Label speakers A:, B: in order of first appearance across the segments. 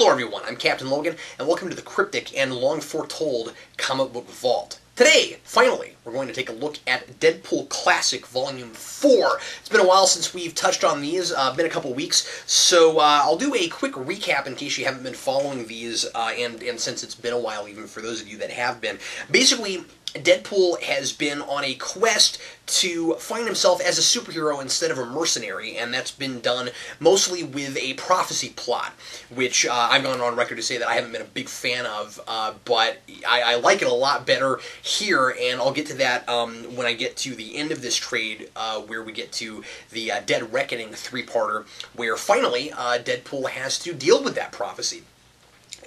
A: Hello everyone, I'm Captain Logan, and welcome to the cryptic and long-foretold comic book vault. Today, finally, we're going to take a look at Deadpool Classic Volume 4. It's been a while since we've touched on these, been a couple weeks, so I'll do a quick recap in case you haven't been following these, and since it's been a while even for those of you that have been. Basically, Deadpool has been on a quest to find himself as a superhero instead of a mercenary, and that's been done mostly with a prophecy plot, which I've gone on record to say that I haven't been a big fan of, but I like it a lot better here, and I'll get to that when I get to the end of this trade, where we get to the Dead Reckoning three-parter, where finally Deadpool has to deal with that prophecy.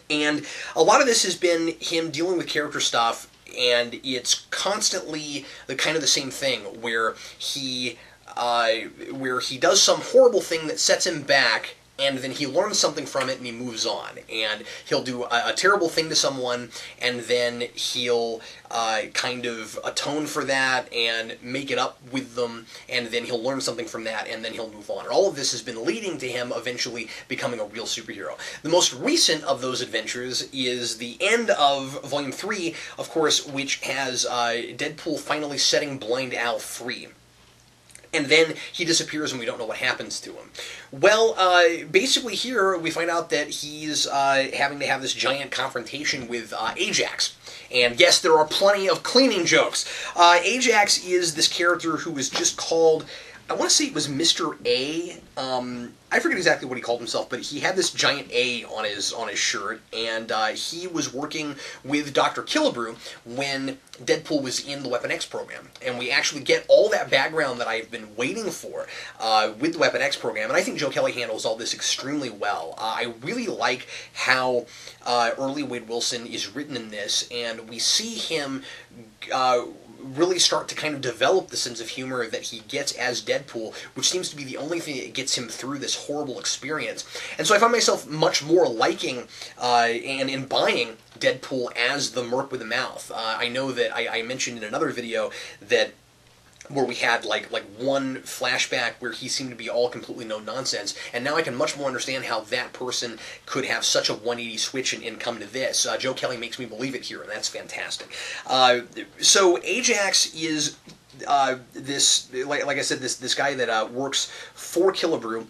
A: And a lot of this has been him dealing with character stuff, and it's constantly the kind of the same thing where he does some horrible thing that sets him back, and then he learns something from it and he moves on. And he'll do a terrible thing to someone, and then he'll kind of atone for that and make it up with them, and then he'll learn something from that, and then he'll move on. And all of this has been leading to him eventually becoming a real superhero. The most recent of those adventures is the end of Volume 3, of course, which has Deadpool finally setting Blind Al free. And then he disappears and we don't know what happens to him. Well, basically here we find out that he's having to have this giant confrontation with Ajax. And yes, there are plenty of cleaning jokes. Ajax is this character who was just called, I want to say it was Mr. A. I forget exactly what he called himself, but he had this giant A on his shirt, and he was working with Dr. Killebrew when Deadpool was in the Weapon X program. And we actually get all that background that I've been waiting for with the Weapon X program, and I think Joe Kelly handles all this extremely well. I really like how early Wade Wilson is written in this, and we see him really start to kind of develop the sense of humor that he gets as Deadpool, which seems to be the only thing that gets him through this horrible experience. And so I find myself much more liking and buying Deadpool as the Merc with a Mouth. I know that I mentioned in another video that where we had like one flashback where he seemed to be all completely no nonsense, and now I can much more understand how that person could have such a 180 switch and come to this. Joe Kelly makes me believe it here, and that's fantastic. So Ajax is this, like I said, this guy that works for Killebrew,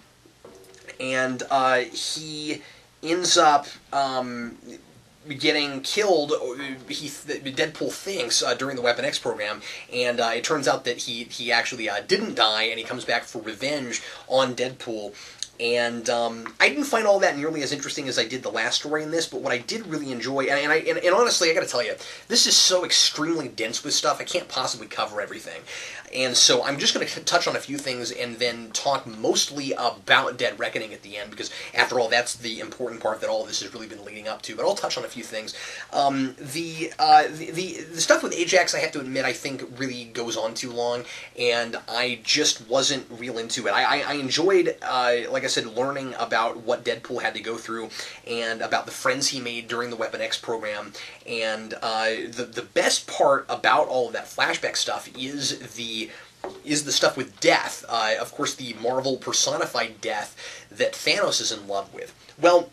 A: and he ends up getting killed, Deadpool thinks, during the Weapon X program, and it turns out that he actually didn't die, and he comes back for revenge on Deadpool. And I didn't find all that nearly as interesting as I did the last story in this, but what I did really enjoy, and honestly, I gotta tell you, this is so extremely dense with stuff, I can't possibly cover everything. And so I'm just going to touch on a few things and then talk mostly about Dead Reckoning at the end, because after all, that's the important part that all of this has really been leading up to. But I'll touch on a few things. The stuff with Ajax, I have to admit, I think really goes on too long, and I just wasn't real into it. I enjoyed, like I said, learning about what Deadpool had to go through and about the friends he made during the Weapon X program. And the best part about all of that flashback stuff is the stuff with Death. Of course, the Marvel personified Death that Thanos is in love with. Well,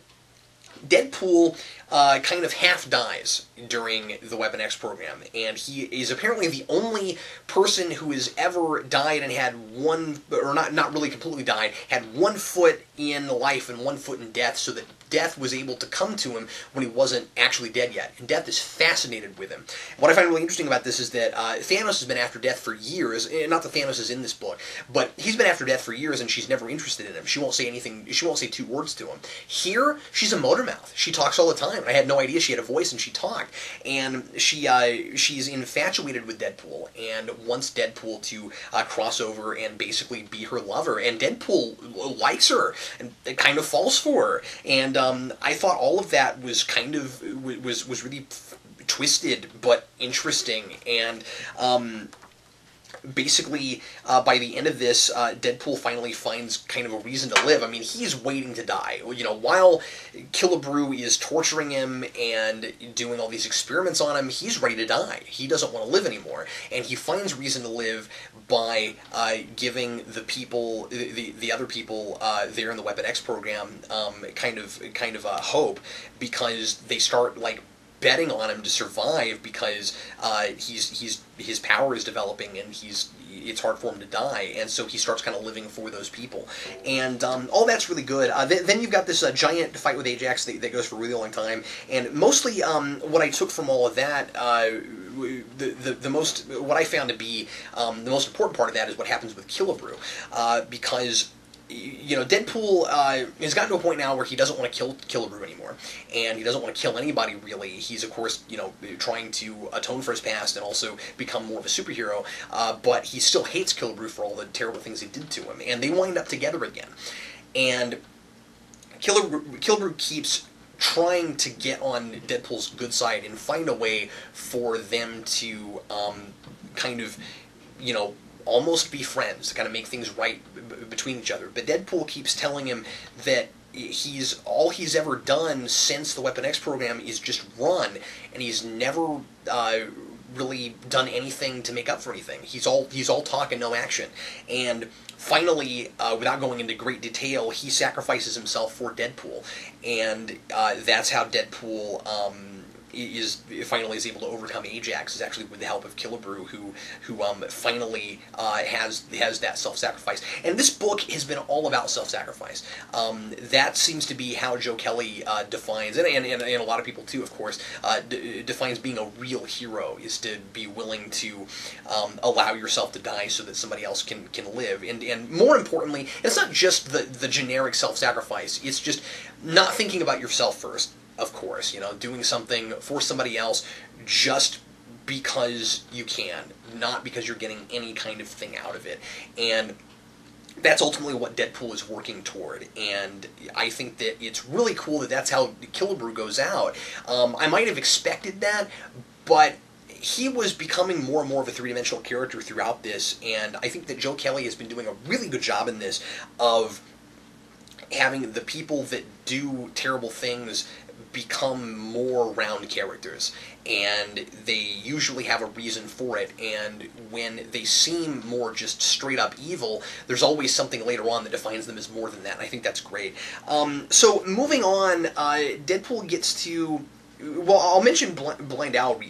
A: Deadpool kind of half dies during the Weapon X program, and he is apparently the only person who has ever died and had one, or not really completely died, had 1 foot in life and 1 foot in death, so that Death was able to come to him when he wasn't actually dead yet. And Death is fascinated with him. What I find really interesting about this is that Thanos has been after Death for years. Not that Thanos is in this book, but he's been after Death for years, and she's never interested in him. She won't say anything. She won't say 2 words to him. Here, she's a motor mouth. She talks all the time. And I had no idea she had a voice, and she talked. And she's infatuated with Deadpool and wants Deadpool to cross over and basically be her lover. And Deadpool likes her and kind of falls for her. And I thought all of that was kind of was really twisted but interesting, and basically, by the end of this, Deadpool finally finds kind of a reason to live. I mean, he's waiting to die. You know, while Killebrew is torturing him and doing all these experiments on him, he's ready to die. He doesn't want to live anymore, and he finds reason to live by giving the people, the other people there in the Weapon X program, kind of hope, because they start like betting on him to survive, because his power is developing and it's hard for him to die, and so he starts kind of living for those people, and all that's really good. Then you've got this giant fight with Ajax that goes for a really long time, and mostly what I took from all of that, what I found to be the most important part of that is what happens with Killebrew, because, you know, Deadpool has gotten to a point now where he doesn't want to kill Killebrew anymore, and he doesn't want to kill anybody, really. He's, of course, you know, trying to atone for his past and also become more of a superhero, but he still hates Killebrew for all the terrible things he did to him, and they wind up together again. And Killebrew keeps trying to get on Deadpool's good side and find a way for them to kind of, you know, almost be friends, to kind of make things right between each other. But Deadpool keeps telling him that all he's ever done since the Weapon X program is just run, and he's never really done anything to make up for anything. He's all talk and no action. And finally, without going into great detail, he sacrifices himself for Deadpool, and that's how Deadpool finally is able to overcome Ajax, is actually with the help of Killebrew, who finally has that self-sacrifice. And this book has been all about self-sacrifice. That seems to be how Joe Kelly defines, and a lot of people too, of course, defines being a real hero, is to be willing to allow yourself to die so that somebody else can live. And more importantly, it's not just the generic self-sacrifice, it's just not thinking about yourself first. Of course, you know, doing something for somebody else just because you can, not because you're getting any kind of thing out of it. And that's ultimately what Deadpool is working toward, and I think that it's really cool that that's how Killebrew goes out. I might have expected that, but he was becoming more and more of a three-dimensional character throughout this, and I think that Joe Kelly has been doing a really good job in this of having the people that do terrible things become more round characters, and they usually have a reason for it, and when they seem more just straight up evil, there's always something later on that defines them as more than that, and I think that's great. So moving on, Deadpool gets to... Well, I'll mention Blind Owl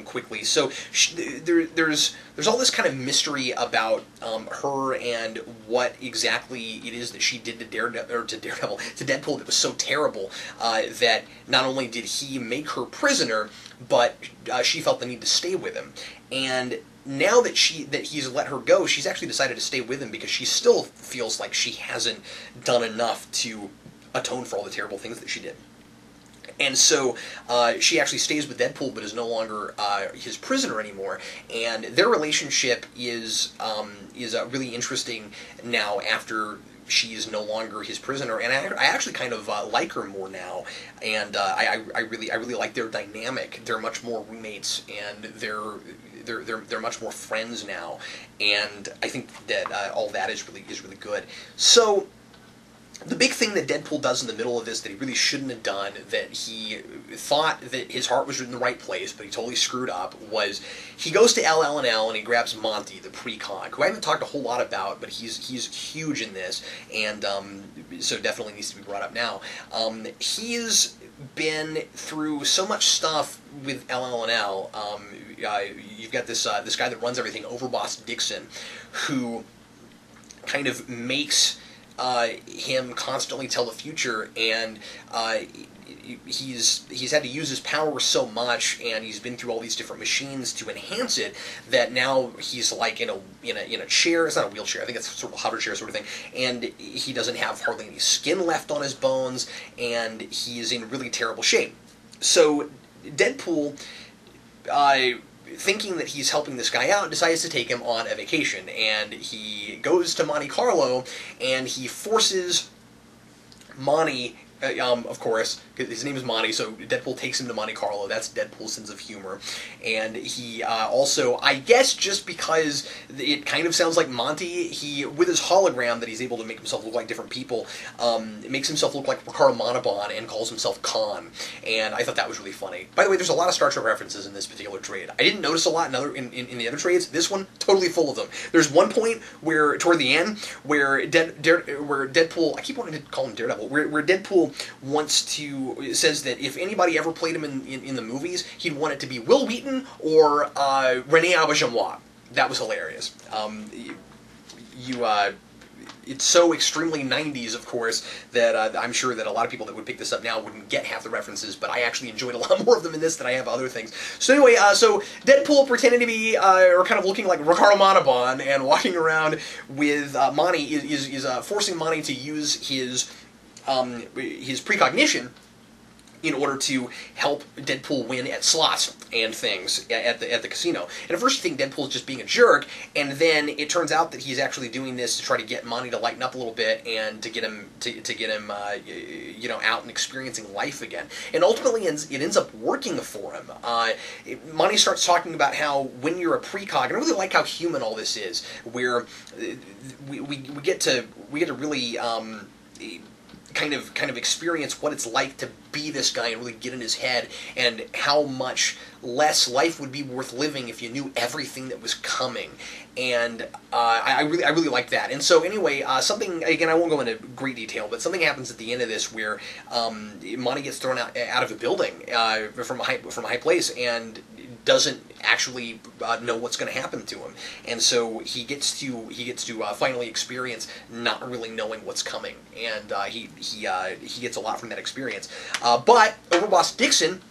A: quickly. So there's all this kind of mystery about her and what exactly it is that she did to Deadpool that was so terrible that not only did he make her prisoner, but she felt the need to stay with him. And now that he's let her go, she's actually decided to stay with him because she still feels like she hasn't done enough to atone for all the terrible things that she did. And so she actually stays with Deadpool, but is no longer his prisoner anymore. And their relationship is really interesting now after she's no longer his prisoner. And I actually kind of like her more now. And I really like their dynamic. They're much more roommates, and they're much more friends now. And I think that all that is really good. So the big thing that Deadpool does in the middle of this that he really shouldn't have done, that he thought that his heart was in the right place, but he totally screwed up, was he goes to LL&L and he grabs Monty, the precog, who I haven't talked a whole lot about, but he's huge in this, and so definitely needs to be brought up now. He's been through so much stuff with LL&L. You've got this guy that runs everything, Overboss Dixon, who kind of makes him constantly tell the future, and he's had to use his power so much, and he's been through all these different machines to enhance it, that now he's like in a chair. It's not a wheelchair, I think it's sort of a hover chair sort of thing, and he doesn't have hardly any skin left on his bones, and he's in really terrible shape. So Deadpool, thinking that he's helping this guy out, decides to take him on a vacation, and he goes to Monte Carlo, and he forces Monty of course, his name is Monty, so Deadpool takes him to Monte Carlo. That's Deadpool's sense of humor. And he also, I guess just because it kind of sounds like Monty, he, with his hologram that he's able to make himself look like different people, makes himself look like Ricardo Montalban and calls himself Khan. And I thought that was really funny. By the way, there's a lot of Star Trek references in this particular trade. I didn't notice a lot in the other trades. This one, totally full of them. There's one point where, toward the end, where Deadpool, I keep wanting to call him Daredevil, where Deadpool says that if anybody ever played him in the movies, he'd want it to be Will Wheaton or René Auberjonois. That was hilarious. It's so extremely 90s, of course, that I'm sure that a lot of people that would pick this up now wouldn't get half the references, but I actually enjoyed a lot more of them in this than I have other things. So anyway, so Deadpool pretending to be, or kind of looking like Ricardo Montalban and walking around with Monty is forcing Monty to use his precognition in order to help Deadpool win at slots and things at the casino. And at first you think Deadpool's just being a jerk, and then it turns out that he's actually doing this to try to get Monty to lighten up a little bit and to get him you know, out and experiencing life again. And ultimately it ends up working for him. Monty starts talking about how when you're a precog, and I really like how human all this is, where we get to really kind of experience what it's like to be this guy and really get in his head, and how much less life would be worth living if you knew everything that was coming. And I really like that. And so anyway, something, again, I won't go into great detail, but something happens at the end of this where Monty gets thrown out of a building from a high place and doesn't actually know what's going to happen to him, and so he gets to finally experience not really knowing what's coming, and he gets a lot from that experience. But Overboss Dixon,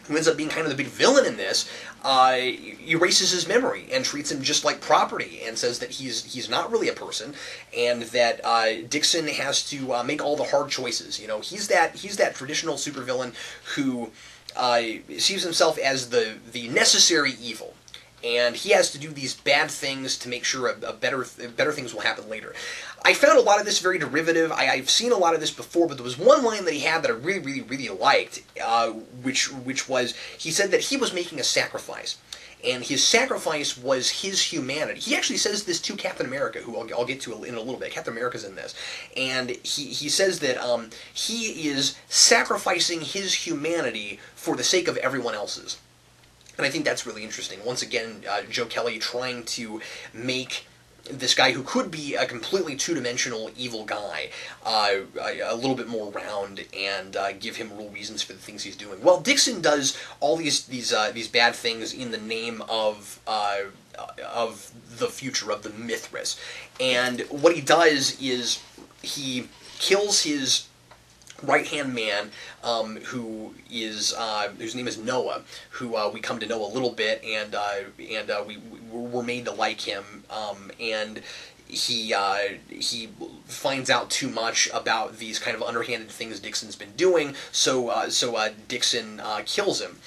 A: who ends up being kind of the big villain in this, erases his memory and treats him just like property, and says that he's not really a person, and that Dixon has to make all the hard choices. You know, he's that traditional supervillain who sees himself as the necessary evil, and he has to do these bad things to make sure better things will happen later. I found a lot of this very derivative. I've seen a lot of this before, but there was one line that he had that I really liked, which was, he said that he was making a sacrifice, and his sacrifice was his humanity. He actually says this to Captain America, who I'll get to in a little bit. Captain America's in this. And he says that he is sacrificing his humanity for the sake of everyone else's. And I think that's really interesting. Once again, Joe Kelly trying to make this guy who could be a completely two-dimensional evil guy a little bit more round, and give him real reasons for the things he's doing. Well, Dixon does all these bad things in the name of the future, of the Mithras. And what he does is he kills his right-hand man, whose name is Noah, who we come to know a little bit, and we're made to like him, and he finds out too much about these kind of underhanded things Dixon's been doing, so Dixon kills him.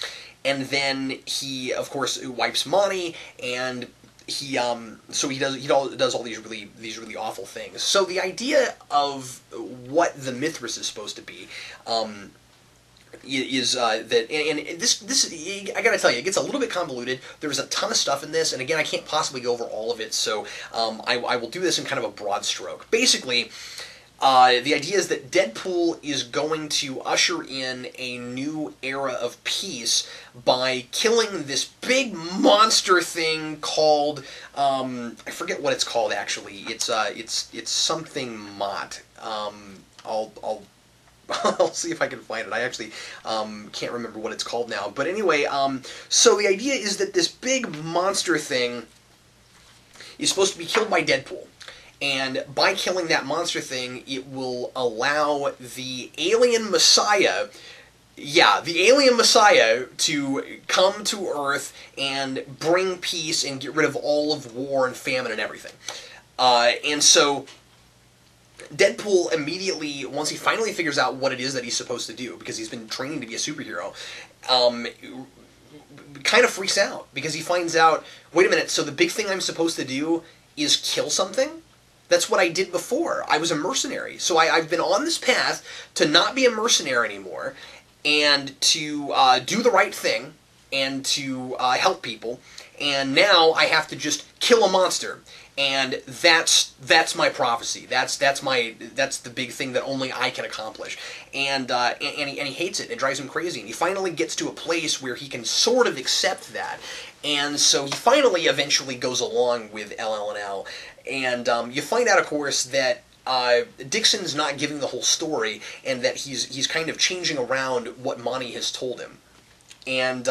A: And then he, of course, wipes Monty, and he does all these really awful things. So the idea of what the Mithras is supposed to be is that, and this I gotta tell you, it gets a little bit convoluted. There's a ton of stuff in this, and again, I can't possibly go over all of it, so I will do this in kind of a broad stroke. Basically, the idea is that Deadpool is going to usher in a new era of peace by killing this big monster thing called, I forget what it's called actually. It's something Mott. I'll see if I can find it. I actually can't remember what it's called now. But anyway, so the idea is that this big monster thing is supposed to be killed by Deadpool. And by killing that monster thing, it will allow the alien Messiah, the alien Messiah, to come to Earth and bring peace and get rid of all of war and famine and everything. And so Deadpool immediately, once he finally figures out what it is that he's supposed to do, because he's been training to be a superhero, kind of freaks out, because he finds out, wait a minute, so the big thing I'm supposed to do is kill something? That's what I did before. I was a mercenary. So I've been on this path to not be a mercenary anymore and to do the right thing and to help people. And now I have to just kill a monster. And that's my prophecy. That's the big thing that only I can accomplish. And he hates it. It drives him crazy. And he finally gets to a place where he can sort of accept that. And so he finally eventually goes along with LL&L. And you find out, of course, that Dixon's not giving the whole story, and that he's kind of changing around what Monty has told him. And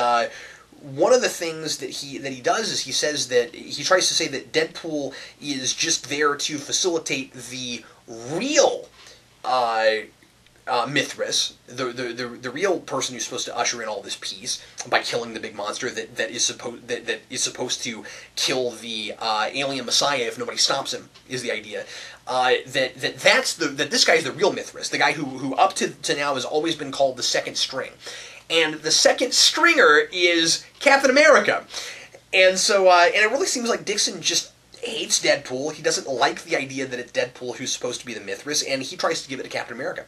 A: one of the things that he does is he says that he tries to say that Deadpool is just there to facilitate the real Mithras, the real person who's supposed to usher in all this peace by killing the big monster that is supposed to kill the alien Messiah if nobody stops him, is the idea. That this guy's the real Mithras, the guy who up to now has always been called the second string. And the second stringer is Captain America. And so, and it really seems like Dixon just hates Deadpool. He doesn't like the idea that it's Deadpool who's supposed to be the Mithras, and he tries to give it to Captain America.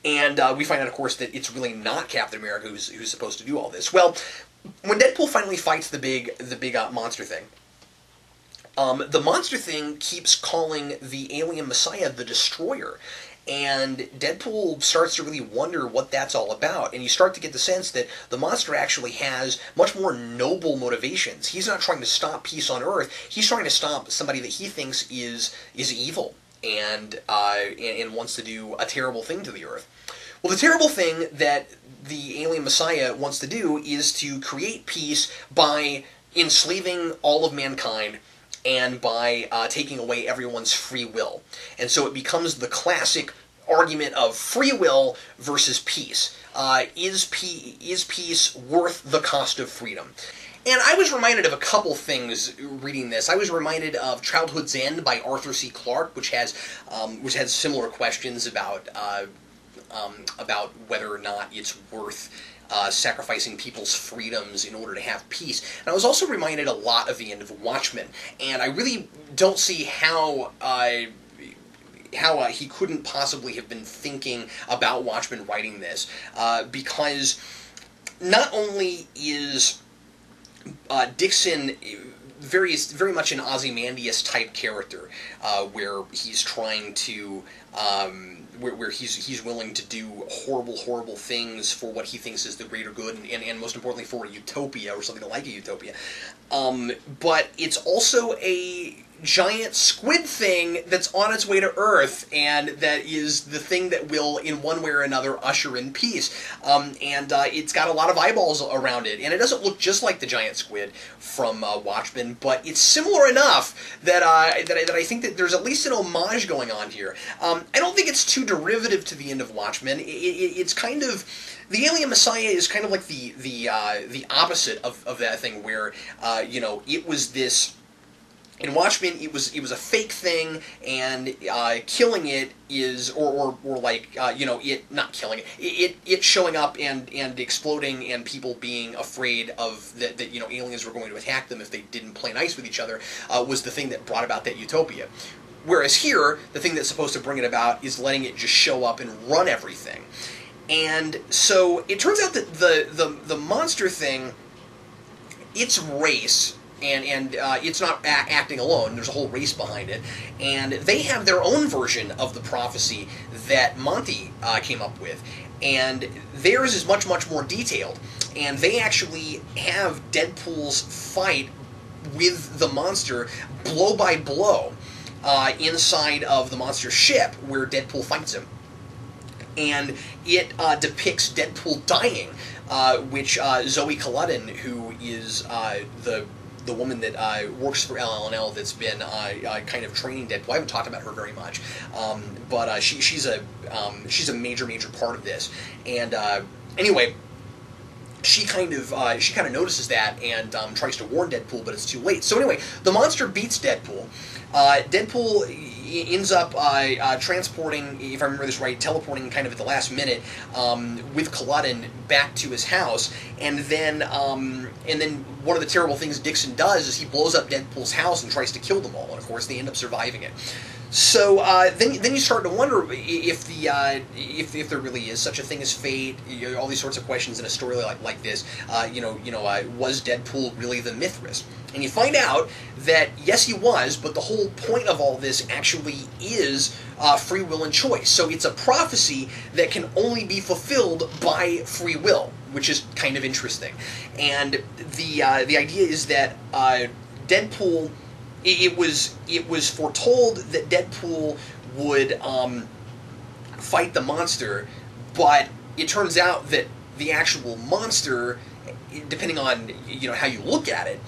A: And we find out, of course, that it's really not Captain America who's supposed to do all this. Well, when Deadpool finally fights the big monster thing, the monster thing keeps calling the alien Messiah the Destroyer. And Deadpool starts to really wonder what that's all about, and you start to get the sense that the monster actually has much more noble motivations. He's not trying to stop peace on Earth. He's trying to stop somebody that he thinks is evil and wants to do a terrible thing to the Earth. Well, the terrible thing that the alien Messiah wants to do is to create peace by enslaving all of mankind and by taking away everyone's free will. And so it becomes the classic argument of free will versus peace. Is peace worth the cost of freedom? And I was reminded of a couple things reading this. I was reminded of Childhood's End by Arthur C. Clarke, which has similar questions about whether or not it's worth sacrificing people's freedoms in order to have peace. And I was also reminded a lot of the end of Watchmen, and I really don't see how he couldn't possibly have been thinking about Watchmen writing this, because not only is Dixon very much an Ozymandias type character, where he's trying to where he's willing to do horrible things for what he thinks is the greater good, and most importantly for a utopia, or something like a utopia. But it's also a giant squid thing that's on its way to Earth, and that is the thing that will, in one way or another, usher in peace. It's got a lot of eyeballs around it, and it doesn't look just like the giant squid from Watchmen, but it's similar enough that I think that there's at least an homage going on here. I don't think it's too derivative to the end of Watchmen. It's kind of... The alien Messiah is kind of like the opposite of that thing, where it was this... In Watchmen, it was a fake thing, and killing it is, or it not killing it, it showing up and exploding, and people being afraid of that aliens were going to attack them if they didn't play nice with each other, was the thing that brought about that utopia. Whereas here, the thing that's supposed to bring it about is letting it just show up and run everything. And so it turns out that the monster thing, its race. And it's not acting alone. There's a whole race behind it. And they have their own version of the prophecy that Monty came up with. And theirs is much more detailed. And they actually have Deadpool's fight with the monster blow by blow inside of the monster's ship where Deadpool fights him. And it depicts Deadpool dying, which Zoe Culloden, who is the woman that works for LL&L that's been kind of training Deadpool. I haven't talked about her very much, but she's a major part of this. And anyway, she kind of notices that and tries to warn Deadpool, but it's too late. So anyway, the monster beats Deadpool. Deadpool ends up transporting, if I remember this right, teleporting kind of at the last minute with Culloden back to his house, and then one of the terrible things Dixon does is he blows up Deadpool's house and tries to kill them all, and of course they end up surviving it. So then you start to wonder if there really is such a thing as fate. All these sorts of questions in a story like this. Was Deadpool really the Mithras? And you find out that yes, he was, but the whole point of all this actually is free will and choice. So it's a prophecy that can only be fulfilled by free will, which is kind of interesting. And the idea is that Deadpool. It was foretold that Deadpool would fight the monster, but it turns out that the actual monster, depending on how you look at it,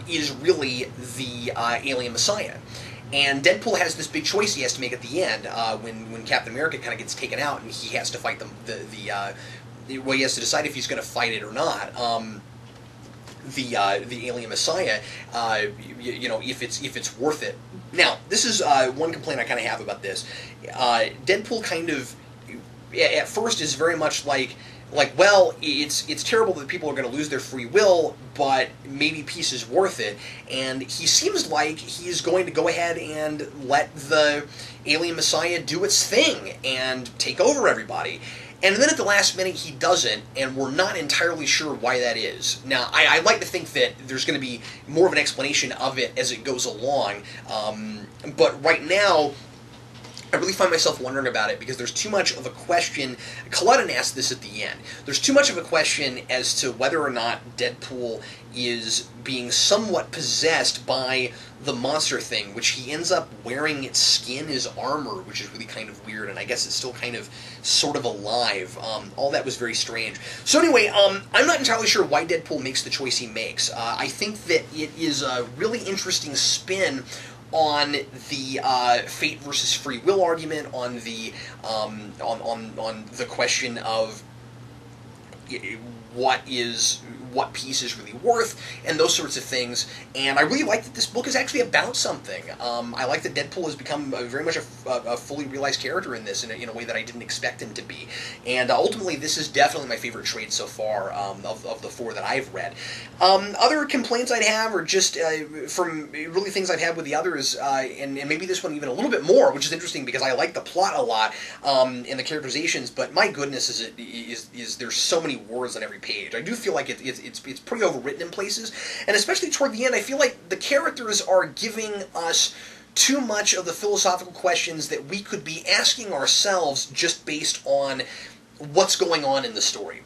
A: is really the alien Messiah. And Deadpool has this big choice he has to make at the end when Captain America kind of gets taken out, and he has to fight he has to decide if he's going to fight it or not. The alien Messiah, if it's worth it. Now, this is one complaint I kind of have about this. Deadpool kind of, at first, is very much like, well, it's terrible that people are going to lose their free will, but maybe peace is worth it. And he seems like he's going to go ahead and let the alien Messiah do its thing and take over everybody. And then at the last minute he doesn't, and we're not entirely sure why that is. Now, I like to think that there's going to be more of an explanation of it as it goes along, but right now, I really find myself wondering about it because there's too much of a question. Culloden asked this at the end. There's too much of a question as to whether or not Deadpool is being somewhat possessed by the monster thing, which he ends up wearing its skin as armor, which is really kind of weird, and I guess it's still kind of sort of alive. All that was very strange. So anyway, I'm not entirely sure why Deadpool makes the choice he makes. I think that it is a really interesting spin on the fate versus free will argument, on the on the question of what peace is really worth, and those sorts of things. And I really like that this book is actually about something. I like that Deadpool has become very much a fully realized character in this, in a way that I didn't expect him to be. And ultimately, this is definitely my favorite trade so far of the four that I've read. Other complaints I'd have are just from really things I've had with the others, and maybe this one even a little bit more, which is interesting because I like the plot a lot and the characterizations, but my goodness, is there's so many words on every page. I do feel like it's pretty overwritten in places, and especially toward the end, I feel like the characters are giving us too much of the philosophical questions that we could be asking ourselves just based on what's going on in the story.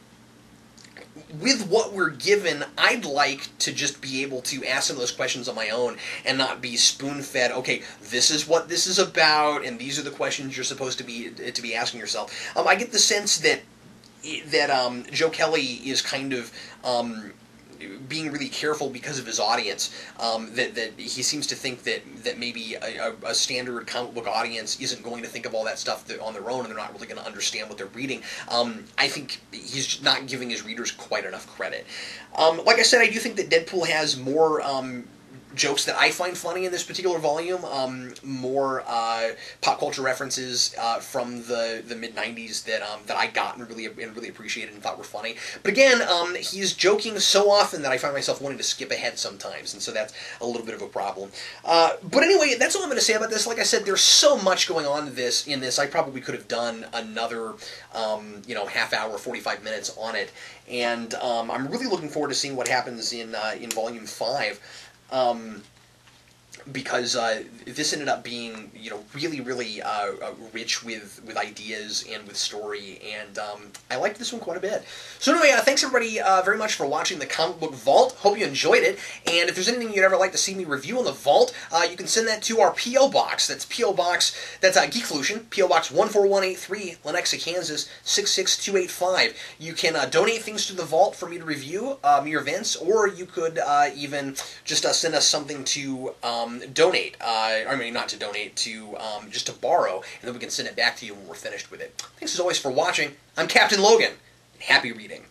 A: With what we're given, I'd like to just be able to ask some of those questions on my own and not be spoon-fed, okay, this is what this is about, and these are the questions you're supposed to be asking yourself. I get the sense that Joe Kelly is kind of being really careful because of his audience. That he seems to think that maybe a standard comic book audience isn't going to think of all that stuff on their own, and they're not really going to understand what they're reading. I think he's not giving his readers quite enough credit. Like I said, I do think that Deadpool has more jokes that I find funny in this particular volume, more pop culture references from the mid-90s that I got and really appreciated and thought were funny. But again, he's joking so often that I find myself wanting to skip ahead sometimes, and so that's a little bit of a problem. But anyway, that's all I'm going to say about this. Like I said, there's so much going on in this. I probably could have done another half hour, 45 minutes on it, and I'm really looking forward to seeing what happens in Volume 5. Because this ended up being, really, really rich with ideas and with story, and I liked this one quite a bit. So anyway, thanks everybody very much for watching the Comic Book Vault. Hope you enjoyed it, and if there's anything you'd ever like to see me review on the Vault, you can send that to our P.O. Box. That's Geekvolution, P.O. Box 14183, Lenexa, Kansas 66285. You can donate things to the Vault for me to review, your events, or you could even just send us something to donate, I mean not to donate, to just to borrow, and then we can send it back to you when we're finished with it. Thanks as always for watching. I'm Captain Logan, and happy reading.